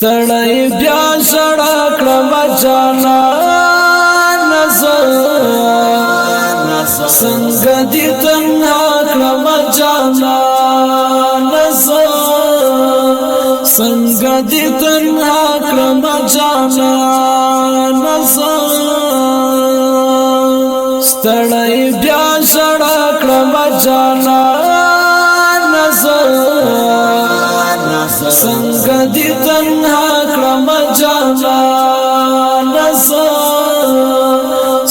ستړی بیا ژړا کړم جانان څنګه دې تنها کړم جانان څنګه دې تنها کړم جانان ستړی بیا ژړا کړم جانان څنګه دې تنها کړم جانان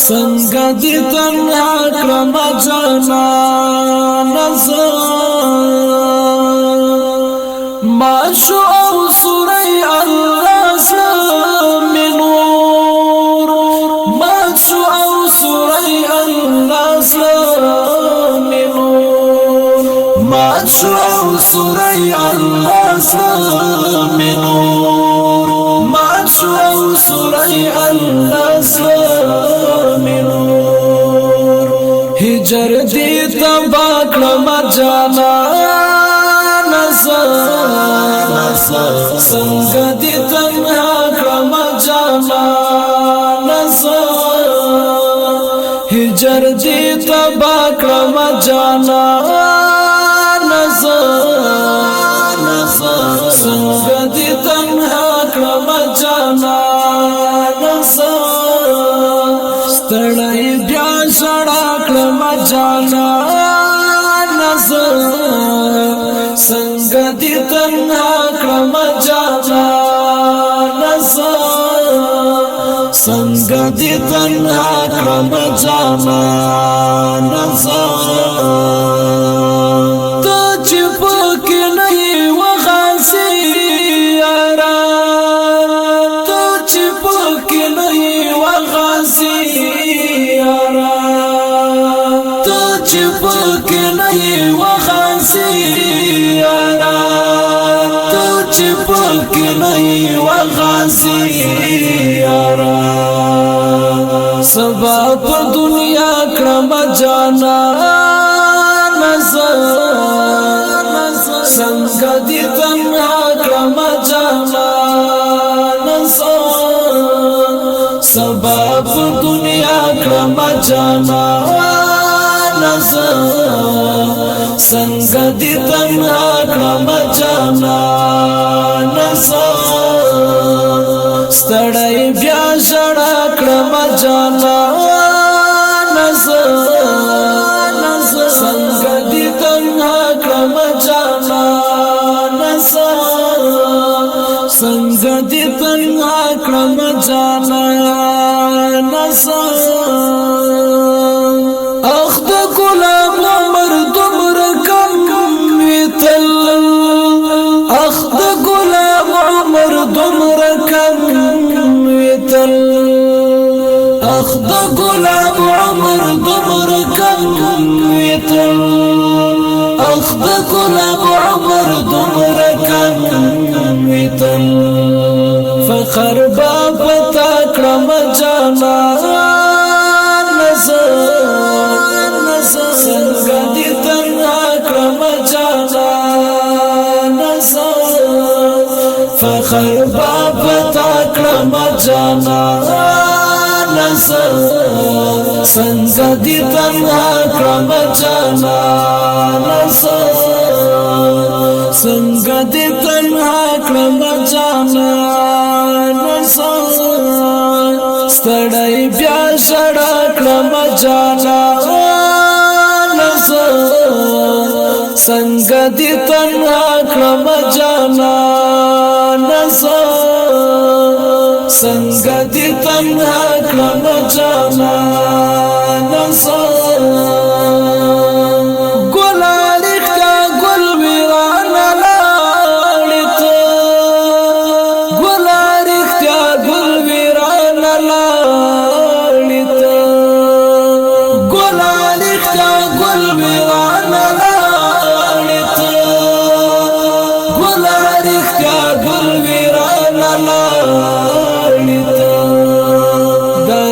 څنګه دې تنها کړم جانان ما شو او سوري الله سلام نور ما شو او سوري الله سلام نور ما شو او سوري الله سلام نور ما شو او سوري الله سلام نور هجر دې تبا کړم جانان څنګه دې تنها کړم جانان هجر دې تبا کړم جانان څنګه دې تنها کړم جانان ستړی بیا ژړا کړم جانان څنګه دې تنها کړم جانان څنګه دې تنها کړم جانان ته چې پکې نه یې وغځې یاره ته چې پکې نه یې وغځې یاره ته چې پکې نه یې وغځې یاره ته چې پکې نه یې وغځې یاره سبا په دنیا کړم جانان څنګه دې تنها کړم جانان سبا په دنیا کړم جانان څنګه دې تنها کړم جانان ستړی بیا ژړا کړم جانان څنګه دې تنها کړم جانان څنګه دې تنها کړم جانان اخ د ګلاب عمر دومره کم وي تل اخ د ګلاب عمر دومره کم وي تل اخ د ګلاب عمر دومره کم وي تل اخ د ګلاب عمر دومره کم وي تل فخر با پتا کړم جانان څنګه دې تنها کړم جانان فخر با پتا کړم جانان څنګه دې تنها کړم جانان څنګه دې تنها کړم جانان ستړی بیا ژړا کړم جانان څنګه دې تنها کړم جانان څنګه دې تنها کړم جانان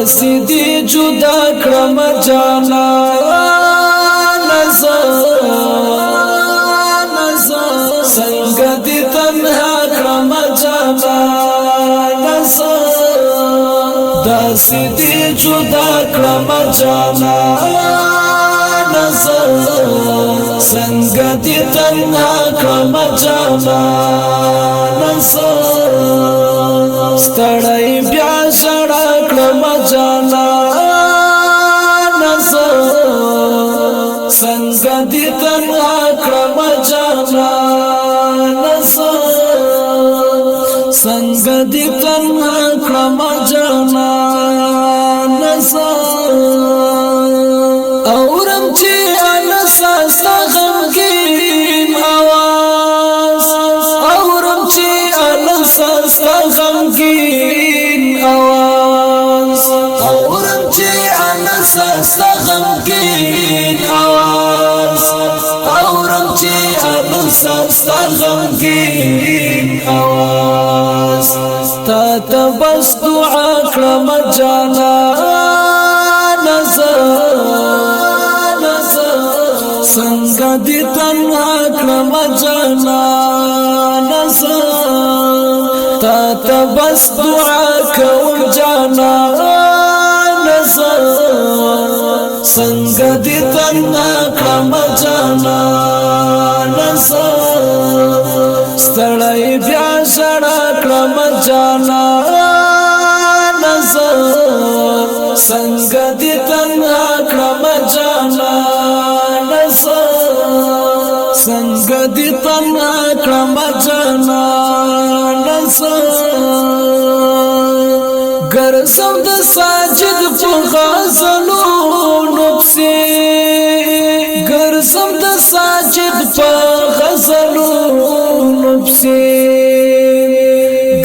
سیدی جدا کړم جانان څنګه دې تنها کړم جانان نس داسې دې جدا کړم جانا نس څنګه دې تنها کړم جانا نس ستړی بیا ژړا کړم جانا نس څنګه دې تنها کړم جانا نس څنګه دې تنها کړم جانا نس اورم چې انس غمګین आवाज اورم چې انس غمګین आवाज اورم چې انس غمګین आवाज اورم چې انس غمګین आवाज تا ته بس دعا کړم جانا څنګه دې تنها کړم جانا نس تا ته بس دعا کوم جانا نس څنګه دې تنها کړم جانا نس ستړی بیا ژړا کړم جانا نس څنګه دې تنها کړم جانا نس څنګه دې تنها کړم جانا نس ګرځم د ساجد په غزلونو پسې ګرځم د ساجد په غزلونو پسې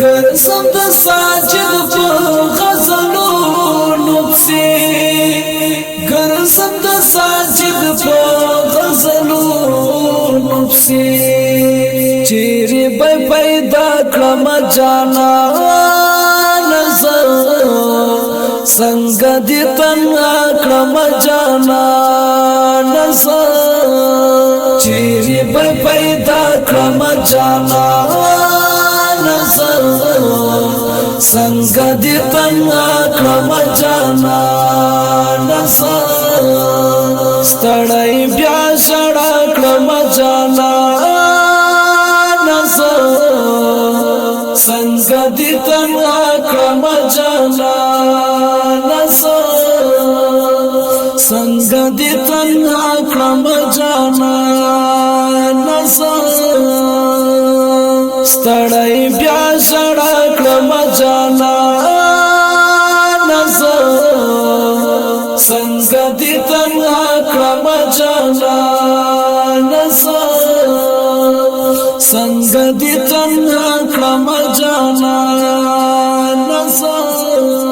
ګرځم د ساجد په غزلونو پسې ګرځم د ساجد په غزلونو پسې چیرې به پیدا کړم جانا نظر څنګه دې تنها کړم جانا نظر چیرې به پیدا کړم جانا نظر څنګه دې تنها کړم جانا نظر ستړی بیا ژړا کړم جانا نظر څنګه دې تنها کړم جانا نظر څنګه دې تنها کړم جانا نظر ستړی بیا ژړا کړم جانا نظر څنګه دې تنها کړم جانا نظر څنګه دې تنها کړم جانا نظر